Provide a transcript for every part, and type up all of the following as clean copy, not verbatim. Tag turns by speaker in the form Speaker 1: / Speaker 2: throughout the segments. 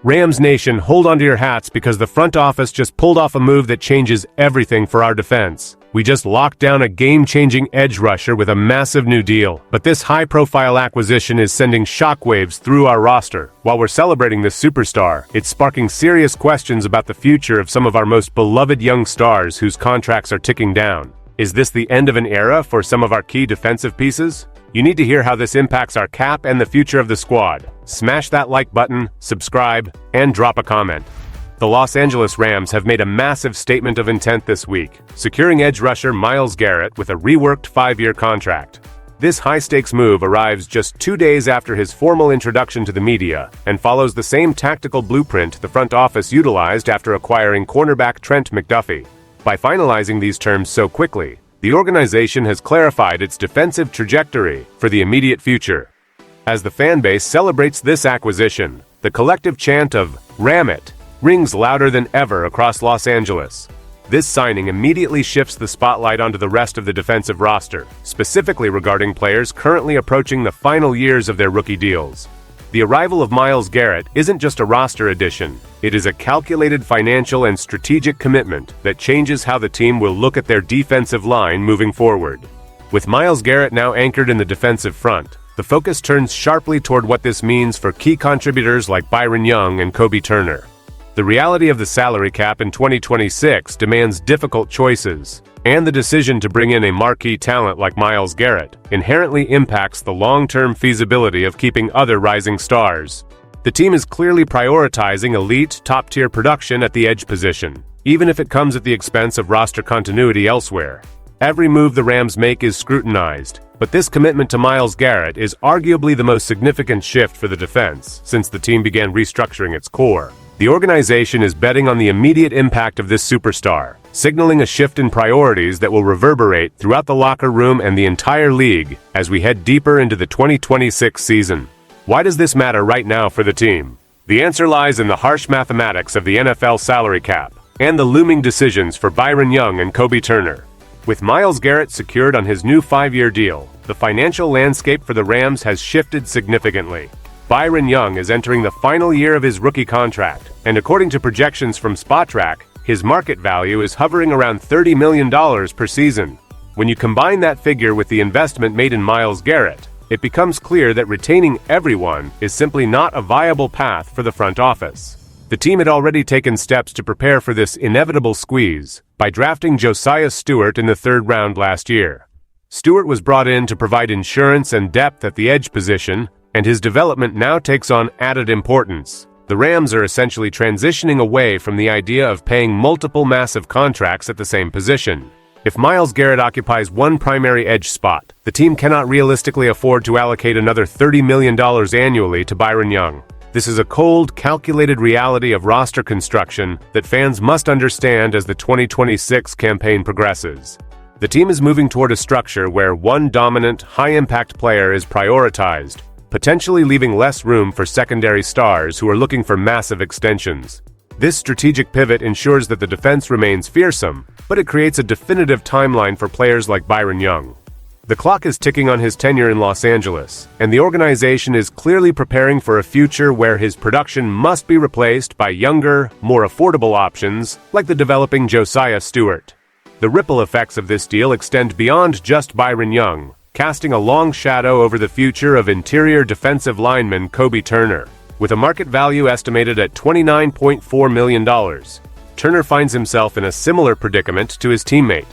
Speaker 1: Rams Nation, hold onto your hats because the front office just pulled off a move that changes everything for our defense. We just locked down a game-changing edge rusher with a massive new deal, but this high-profile acquisition is sending shockwaves through our roster. While we're celebrating this superstar, it's sparking serious questions about the future of some of our most beloved young stars whose contracts are ticking down. Is this the end of an era for some of our key defensive pieces? You need to hear how this impacts our cap and the future of the squad. Smash that like button, subscribe, and drop a comment. The Los Angeles Rams have made a massive statement of intent this week, securing edge rusher Myles Garrett with a reworked 5-year contract. This high-stakes move arrives just 2 days after his formal introduction to the media and follows the same tactical blueprint the front office utilized after acquiring cornerback Trent McDuffie. By finalizing these terms so quickly, the organization has clarified its defensive trajectory for the immediate future. As the fan base celebrates this acquisition, the collective chant of "Ram it" rings louder than ever across Los Angeles. This signing immediately shifts the spotlight onto the rest of the defensive roster, specifically regarding players currently approaching the final years of their rookie deals. The arrival of Myles Garrett isn't just a roster addition, it is a calculated financial and strategic commitment that changes how the team will look at their defensive line moving forward. With Myles Garrett now anchored in the defensive front, the focus turns sharply toward what this means for key contributors like Byron Young and Kobe Turner. The reality of the salary cap in 2026 demands difficult choices, and the decision to bring in a marquee talent like Myles Garrett inherently impacts the long-term feasibility of keeping other rising stars. The team is clearly prioritizing elite, top-tier production at the edge position, even if it comes at the expense of roster continuity elsewhere. Every move the Rams make is scrutinized, but this commitment to Myles Garrett is arguably the most significant shift for the defense since the team began restructuring its core. The organization is betting on the immediate impact of this superstar, signaling a shift in priorities that will reverberate throughout the locker room and the entire league as we head deeper into the 2026 season. Why does this matter right now for the team? The answer lies in the harsh mathematics of the NFL salary cap and the looming decisions for Byron Young and Kobe Turner. With Myles Garrett secured on his new 5-year deal, the financial landscape for the Rams has shifted significantly. Byron Young is entering the final year of his rookie contract, and according to projections from Spotrac, his market value is hovering around $30 million per season. When you combine that figure with the investment made in Myles Garrett, it becomes clear that retaining everyone is simply not a viable path for the front office. The team had already taken steps to prepare for this inevitable squeeze by drafting Josiah Stewart in the 3rd round last year. Stewart was brought in to provide insurance and depth at the edge position, and his development now takes on added importance. The Rams are essentially transitioning away from the idea of paying multiple massive contracts at the same position. If Myles Garrett occupies one primary edge spot, the team cannot realistically afford to allocate another $30 million annually to Byron Young. This is a cold, calculated reality of roster construction that fans must understand as the 2026 campaign progresses. The team is moving toward a structure where one dominant, high-impact player is prioritized, potentially leaving less room for secondary stars who are looking for massive extensions. This strategic pivot ensures that the defense remains fearsome, but it creates a definitive timeline for players like Byron Young. The clock is ticking on his tenure in Los Angeles, and the organization is clearly preparing for a future where his production must be replaced by younger, more affordable options like the developing Josiah Stewart. The ripple effects of this deal extend beyond just Byron Young, casting a long shadow over the future of interior defensive lineman Kobe Turner. With a market value estimated at $29.4 million, Turner finds himself in a similar predicament to his teammate.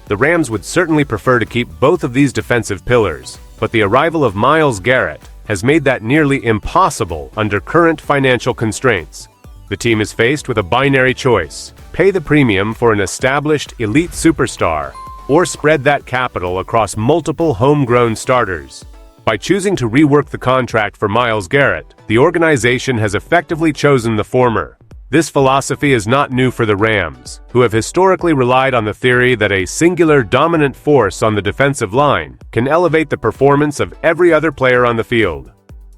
Speaker 1: The Rams would certainly prefer to keep both of these defensive pillars, but the arrival of Myles Garrett has made that nearly impossible under current financial constraints. The team is faced with a binary choice: pay the premium for an established elite superstar, or spread that capital across multiple homegrown starters. By choosing to rework the contract for Myles Garrett, the organization has effectively chosen the former. This philosophy is not new for the Rams, who have historically relied on the theory that a singular dominant force on the defensive line can elevate the performance of every other player on the field.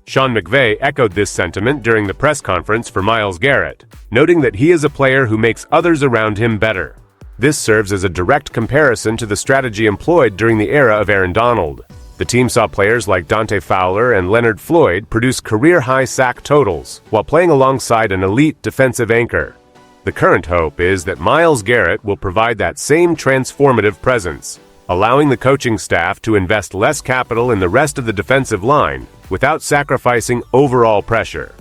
Speaker 1: Sean McVay echoed this sentiment during the press conference for Myles Garrett, noting that he is a player who makes others around him better. This serves as a direct comparison to the strategy employed during the era of Aaron Donald. The team saw players like Dante Fowler and Leonard Floyd produce career-high sack totals while playing alongside an elite defensive anchor. The current hope is that Myles Garrett will provide that same transformative presence, allowing the coaching staff to invest less capital in the rest of the defensive line without sacrificing overall pressure.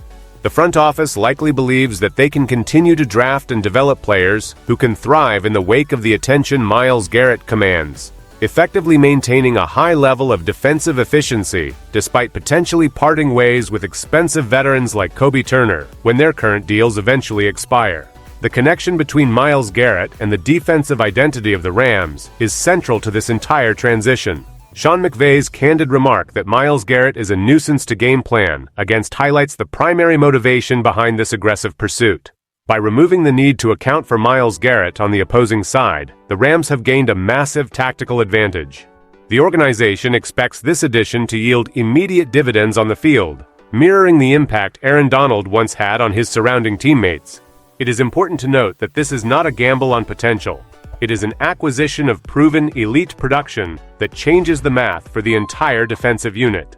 Speaker 1: The front office likely believes that they can continue to draft and develop players who can thrive in the wake of the attention Myles Garrett commands, effectively maintaining a high level of defensive efficiency despite potentially parting ways with expensive veterans like Kobe Turner when their current deals eventually expire. The connection between Myles Garrett and the defensive identity of the Rams is central to this entire transition. Sean McVay's candid remark that Myles Garrett is a nuisance to game plan against highlights the primary motivation behind this aggressive pursuit. By removing the need to account for Myles Garrett on the opposing side, the Rams have gained a massive tactical advantage. The organization expects this addition to yield immediate dividends on the field, mirroring the impact Aaron Donald once had on his surrounding teammates. It is important to note that this is not a gamble on potential. It is an acquisition of proven elite production that changes the math for the entire defensive unit.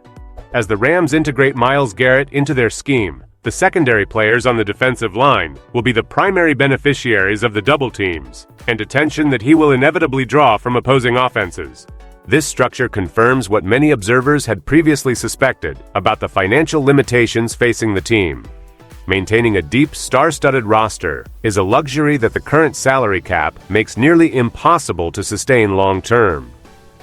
Speaker 1: As the Rams integrate Myles Garrett into their scheme, the secondary players on the defensive line will be the primary beneficiaries of the double teams and attention that he will inevitably draw from opposing offenses. This structure confirms what many observers had previously suspected about the financial limitations facing the team. Maintaining a deep, star-studded roster is a luxury that the current salary cap makes nearly impossible to sustain long-term.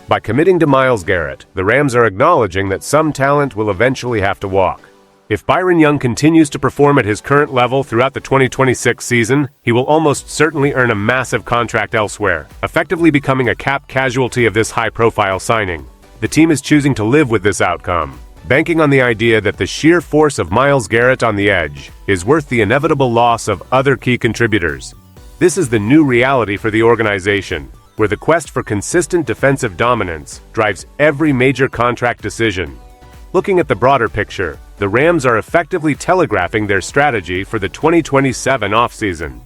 Speaker 1: By committing to Myles Garrett, the Rams are acknowledging that some talent will eventually have to walk. If Byron Young continues to perform at his current level throughout the 2026 season, he will almost certainly earn a massive contract elsewhere, effectively becoming a cap casualty of this high-profile signing. The team is choosing to live with this outcome, banking on the idea that the sheer force of Myles Garrett on the edge is worth the inevitable loss of other key contributors. This is the new reality for the organization, where the quest for consistent defensive dominance drives every major contract decision. Looking at the broader picture, the Rams are effectively telegraphing their strategy for the 2027 offseason.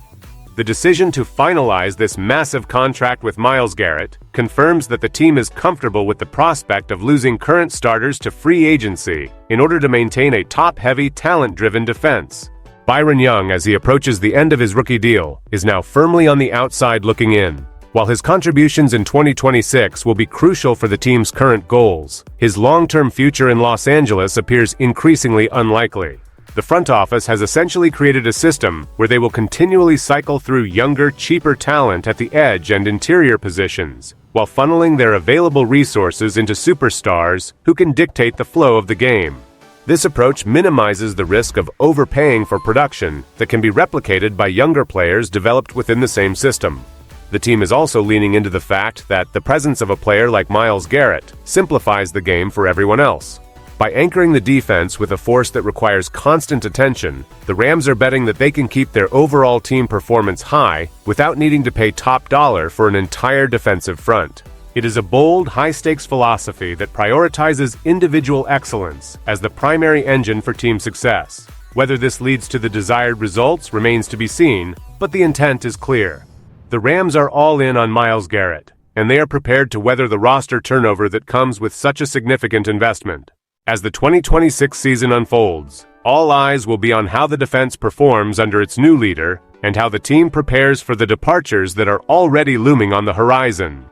Speaker 1: The decision to finalize this massive contract with Myles Garrett confirms that the team is comfortable with the prospect of losing current starters to free agency in order to maintain a top-heavy, talent-driven defense. Byron Young, as he approaches the end of his rookie deal, is now firmly on the outside looking in. While his contributions in 2026 will be crucial for the team's current goals, his long-term future in Los Angeles appears increasingly unlikely. The front office has essentially created a system where they will continually cycle through younger, cheaper talent at the edge and interior positions, while funneling their available resources into superstars who can dictate the flow of the game. This approach minimizes the risk of overpaying for production that can be replicated by younger players developed within the same system. The team is also leaning into the fact that the presence of a player like Myles Garrett simplifies the game for everyone else. By anchoring the defense with a force that requires constant attention, the Rams are betting that they can keep their overall team performance high without needing to pay top dollar for an entire defensive front. It is a bold, high-stakes philosophy that prioritizes individual excellence as the primary engine for team success. Whether this leads to the desired results remains to be seen, but the intent is clear. The Rams are all in on Myles Garrett, and they are prepared to weather the roster turnover that comes with such a significant investment. As the 2026 season unfolds, all eyes will be on how the defense performs under its new leader and how the team prepares for the departures that are already looming on the horizon.